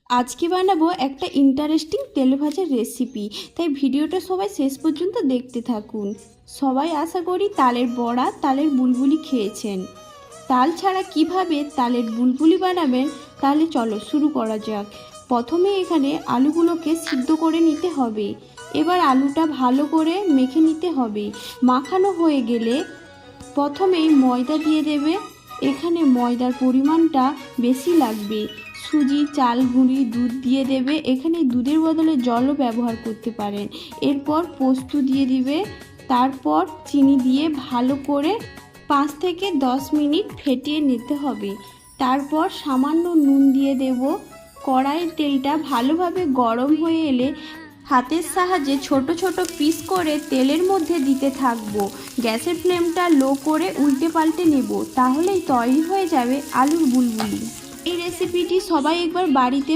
আজকে বানাবো একটা ইন্টারেস্টিং তেলে ভাজার রেসিপি, তাই ভিডিওটা সবাই শেষ পর্যন্ত দেখতে থাকুন। সবাই আশা করি তালের বড়া, তালের বুলবুলি খেয়েছেন। তাল ছাড়া কিভাবে তালের বুলবুলি বানাবেন, তাহলে চলো শুরু করা যাক। প্রথমে এখানে আলুগুলোকে সিদ্ধ করে নিতে হবে। এবার আলুটা ভালো করে মেখে নিতে হবে। মাখানো হয়ে গেলে প্রথমেই ময়দা দিয়ে দেবে। এখানে ময়দার পরিমাণটা বেশি লাগবে। সুজি, চাল গুঁড়ি, দুধ দিয়ে দেবে। এখানে দুধের বদলে জলও ব্যবহার করতে পারেন। এরপর পোস্ত দিয়ে দিবে। তারপর চিনি দিয়ে ভালো করে 5 থেকে 10 মিনিট ফেটিয়ে নিতে হবে। তারপর সামান্য নুন দিয়ে দেব। কড়াইয়ের তেলটা ভালোভাবে গরম হয়ে এলে হাতের সাহায্যে ছোট ছোট পিস করে তেলের মধ্যে দিতে থাকবো। গ্যাসের ফ্লেমটা লো করে উল্টে পাল্টে নেব, তাহলেই তৈরি হয়ে যাবে আলুর বুলবুলি। এই রেসিপিটি সবাই একবার বাড়িতে